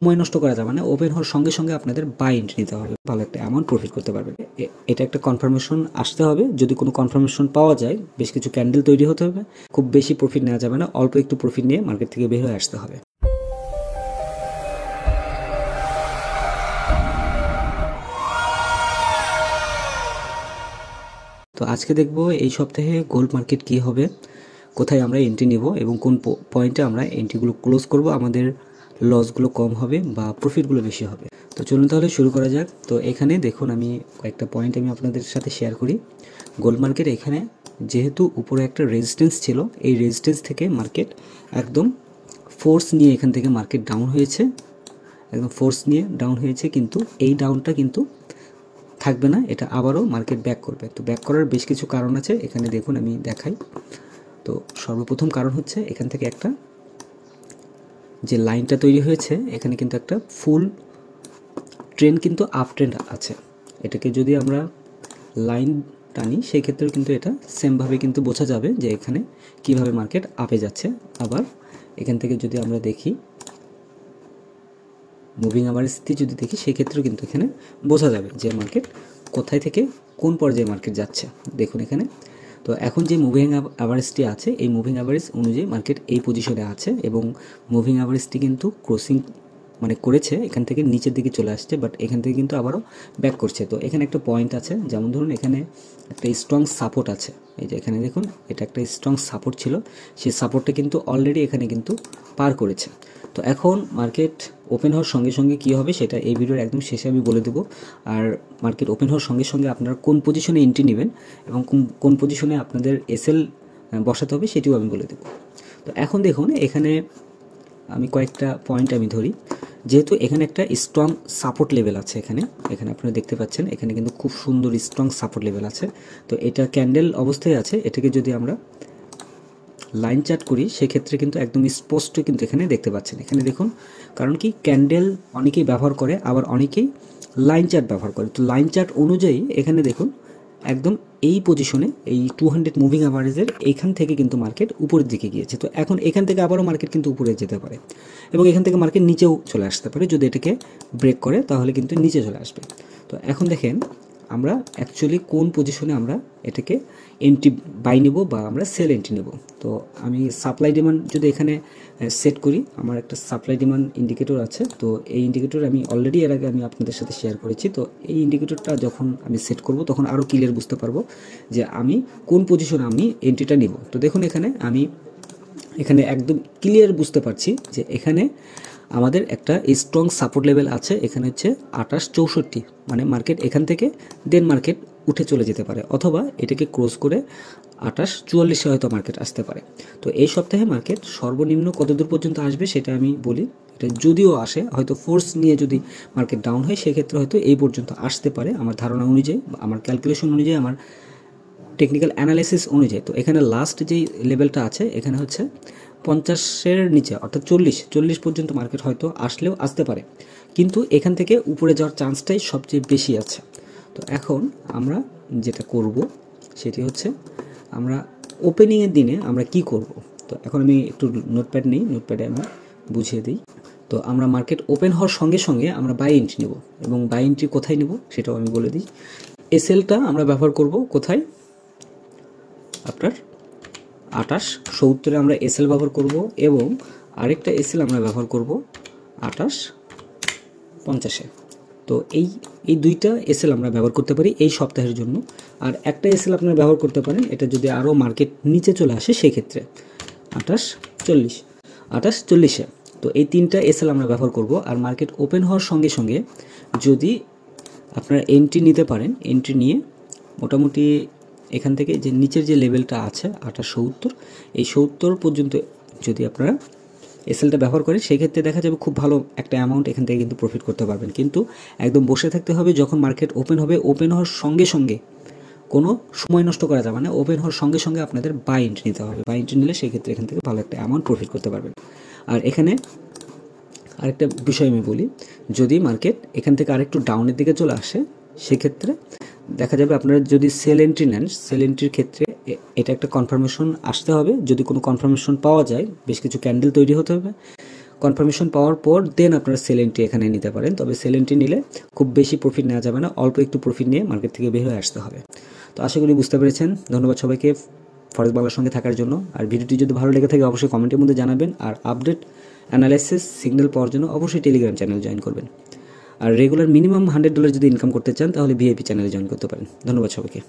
সময় নষ্ট করা যাবে না, ওপেন হওয়ার সঙ্গে সঙ্গে আপনাদের বাই এন্ট্রি নিতে হবে, ভালো একটা অ্যামাউন্ট প্রফিট করতে পারবেন। এটা একটা কনফার্মেশন আসতে হবে, যদি কোনো কনফার্মেশন পাওয়া যায় বেশ কিছু ক্যান্ডেল তৈরি হতে হবে, খুব বেশি প্রফিট নেওয়া যাবে না, অল্প একটু প্রফিট নিয়ে মার্কেট থেকে বের হয়ে আসতে হবে। তো আজকে দেখব এই সপ্তাহে গোল্ড মার্কেট কি হবে, কোথায় আমরা এন্ট্রি নিব এবং কোন পয়েন্টে আমরা এন্ট্রিগুলো ক্লোজ করব, আমাদের লসগুলো কম হবে বা প্রফিটগুলো বেশি হবে। তো চলুন তাহলে শুরু করা যাক। তো এখানে দেখুন আমি কয়েকটা পয়েন্ট আমি আপনাদের সাথে শেয়ার করি। গোল্ড মার্কেট এখানে যেহেতু উপরে একটা রেজিস্ট্যান্স ছিল, এই রেজিস্ট্যান্স থেকে মার্কেট একদম ফোর্স নিয়ে এখান থেকে মার্কেট ডাউন হয়েছে, একদম ফোর্স নিয়ে ডাউন হয়েছে, কিন্তু এই ডাউনটা কিন্তু থাকবে না, এটা আবারও মার্কেট ব্যাক করবে। তো ব্যাক করার বেশ কিছু কারণ আছে, এখানে দেখুন আমি দেখাই। তো সর্বপ্রথম কারণ হচ্ছে এখান থেকে একটা যে লাইনটা তৈরি হয়েছে, এখানে কিন্তু একটা ফুল ট্রেন্ড কিন্তু আপ ট্রেন্ড আছে। এটাকে যদি আমরা লাইন টানি সেই ক্ষেত্রেও কিন্তু এটা সেমভাবে কিন্তু বোঝা যাবে যে এখানে কিভাবে মার্কেট আপে যাচ্ছে। আবার এখান থেকে যদি আমরা দেখি মুভিং অ্যাভারেজটি যদি দেখি সেই ক্ষেত্রেও কিন্তু এখানে বোঝা যাবে যে মার্কেট কোথায় থেকে কোন পর্যায়ে মার্কেট যাচ্ছে। দেখুন এখানে, তো এখন যে মুভিং অ্যাভারেজটি আছে, এই মুভিং অ্যাভারেজ অনুযায়ী মার্কেট এই পজিশনে আছে এবং মুভিং অ্যাভারেজটি কিন্তু ক্রসিং মানে করেছে, এখান থেকে নিচের দিকে চলে আসছে, বাট এখান থেকে কিন্তু আবারও ব্যাক করছে। তো এখানে একটা পয়েন্ট আছে, যেমন ধরুন এখানে একটা স্ট্রং সাপোর্ট আছে, এই যে এখানে দেখুন এটা একটা স্ট্রং সাপোর্ট ছিল, সেই সাপোর্টটা কিন্তু অলরেডি এখানে কিন্তু পার করেছে। তো এখন মার্কেট ওপেন হওয়ার সঙ্গে সঙ্গে কী হবে সেটা এই ভিডিওর একদম শেষে আমি বলে দেবো। আর মার্কেট ওপেন হওয়ার সঙ্গে সঙ্গে আপনারা কোন পজিশনে এন্ট্রি নেবেন এবং কোন পজিশনে আপনাদের এসএল বসাতে হবে সেটিও আমি বলে দেবো। তো এখন দেখুন এখানে আমি কয়েকটা পয়েন্ট আমি ধরি, যেহেতু এখানে একটা স্ট্রং সাপোর্ট লেভেল আছে, এখানে আপনারা দেখতে পাচ্ছেন এখানে কিন্তু খুব সুন্দর স্ট্রং সাপোর্ট লেভেল আছে। তো এটা ক্যান্ডেল অবস্থায় আছে, এটাকে যদি আমরা লাইন চার্ট করি সেক্ষেত্রে কিন্তু একদম স্পষ্ট কিন্তু এখানে দেখতে পাচ্ছেন। এখানে দেখুন, কারণ কি ক্যান্ডেল অনেকেই ব্যবহার করে, আবার অনেকেই লাইন চার্ট ব্যবহার করে। তো লাইন চার্ট অনুযায়ী এখানে দেখুন একদম এই পজিশনে এই 200 মুভিং অ্যাভারেজের এইখান থেকে কিন্তু মার্কেট উপরের দিকে গিয়েছে। তো এখন এখান থেকে আবারও মার্কেট কিন্তু উপরে যেতে পারে এবং এখান থেকে মার্কেট নিচেও চলে আসতে পারে, যদি এটাকে ব্রেক করে তাহলে কিন্তু নিচে চলে আসবে। তো এখন দেখেন আমরা অ্যাকচুয়ালি কোন পজিশনে আমরা এটাকে এন্ট্রি বাই নেব বা আমরা সেল এন্ট্রি নেব। তো আমি সাপ্লাই ডিমান্ড যদি এখানে সেট করি, আমার একটা সাপ্লাই ডিমান্ড ইন্ডিকেটর আছে। তো এই ইন্ডিকেটর আমি অলরেডি এর আগে আমি আপনাদের সাথে শেয়ার করেছি। তো এই ইন্ডিকেটরটা যখন আমি সেট করব তখন আরও ক্লিয়ার বুঝতে পারবো যে আমি কোন পজিশনে আমি এন্ট্রিটা নিব। তো দেখুন এখানে আমি একদম ক্লিয়ার বুঝতে পারছি যে এখানে আমাদের একটা স্ট্রং সাপোর্ট লেভেল আছে, এখানে হচ্ছে 2864, মানে মার্কেট এখান থেকে দেন মার্কেট উঠে চলে যেতে পারে, অথবা এটাকে ক্রস করে 2844 হয়তো মার্কেট আসতে পারে। তো এই সপ্তাহে মার্কেট সর্বনিম্ন কতদূর পর্যন্ত আসবে সেটা আমি বলি। এটা যদিও আসে, হয়তো ফোর্স নিয়ে যদি মার্কেট ডাউন হয় সেক্ষেত্রে হয়তো এই পর্যন্ত আসতে পারে আমার ধারণা অনুযায়ী, আমার ক্যালকুলেশন অনুযায়ী, আমার টেকনিক্যাল অ্যানালাইসিস অনুযায়ী। তো এখানে লাস্ট যেই লেভেলটা আছে এখানে হচ্ছে 50-এর নিচে, অর্থাৎ 40 পর্যন্ত মার্কেট হয়তো আসলেও আসতে পারে, কিন্তু এখান থেকে উপরে যাওয়ার চান্সটাই সবচেয়ে বেশি আছে। তো এখন আমরা যেটা করব সেটি হচ্ছে আমরা ওপেনিংয়ের দিনে আমরা কি করব। তো এখন আমি একটু নোটপ্যাড নিই, নোটপ্যাডে আমি বুঝিয়ে দিই। তো আমরা মার্কেট ওপেন হওয়ার সঙ্গে সঙ্গে আমরা বাই এন্ট্রি নেব, এবং বাই এন্ট্রি কোথায় নেব সেটাও আমি বলে দিই। এসএলটা আমরা ব্যবহার করব কোথায়, আপনার 2870-এ আমরা এসএল ব্যবহার করব, এবং আরেকটা এসএল আমরা ব্যবহার করব 2850-এ। তো এই দুইটা এসএল আমরা ব্যবহার করতে পারি এই সপ্তাহের জন্য। আর একটা এসএল আপনারা ব্যবহার করতে পারেন, এটা যদি আরও মার্কেট নিচে চলে আসে সেই ক্ষেত্রে 2840-এ। তো এই তিনটা এসএল আমরা ব্যবহার করব। আর মার্কেট ওপেন হওয়ার সঙ্গে সঙ্গে যদি আপনারা এন্ট্রি নিতে পারেন, এন্ট্রি নিয়ে মোটামুটি এখান থেকে যে নিচের যে লেভেলটা আছে 2870, এই 70 পর্যন্ত যদি আপনারা এসএলটা ব্যবহার করেন সেক্ষেত্রে দেখা যাবে খুব ভালো একটা অ্যামাউন্ট এখান থেকে কিন্তু প্রফিট করতে পারবেন। কিন্তু একদম বসে থাকতে হবে, যখন মার্কেট ওপেন হবে ওপেন হওয়ার সঙ্গে সঙ্গে কোনো সময় নষ্ট করা যাবে না, ওপেন হওয়ার সঙ্গে সঙ্গে আপনাদের বাই এন্ট্রি নিতে হবে। বাই এন্ট্রি নিলে সেক্ষেত্রে এখান থেকে ভালো একটা অ্যামাউন্ট প্রফিট করতে পারবেন। আর এখানে আরেকটা বিষয় আমি বলি, যদি মার্কেট এখান থেকে আরেকটু ডাউনের দিকে চলে আসে সেক্ষেত্রে দেখা যাবে আপনারা যদি সেল এন্ট্রি নেন, সেল এন্ট্রির ক্ষেত্রে এটা একটা কনফার্মেশন আসতে হবে, যদি কোনো কনফার্মেশন পাওয়া যায় বেশ কিছু ক্যান্ডেল তৈরি হতে হবে, কনফার্মেশন পাওয়ার পর দেন আপনারা সেল এন্ট্রি এখানে নিতে পারেন। তবে সেল এন্ট্রি নিলে খুব বেশি প্রফিট নেওয়া যাবে না, অল্প একটু প্রফিট নিয়ে মার্কেট থেকে বের হয়ে আসতে হবে। তো আশা করি বুঝতে পেরেছেন। ধন্যবাদ সবাইকে ফরেক্স বাংলার সঙ্গে থাকার জন্য। আর ভিডিওটি যদি ভালো লেগে থাকে অবশ্যই কমেন্টের মধ্যে জানাবেন। আর আপডেট অ্যানালাইসিস সিগন্যাল পাওয়ার জন্য অবশ্যই টেলিগ্রাম চ্যানেল জয়েন করবেন। আর রেগুলার মিনিমাম $100 যদি ইনকাম করতে চান তাহলে ভিআইপি চ্যানেলে জয়েন করতে পারেন। ধন্যবাদ সবাইকে।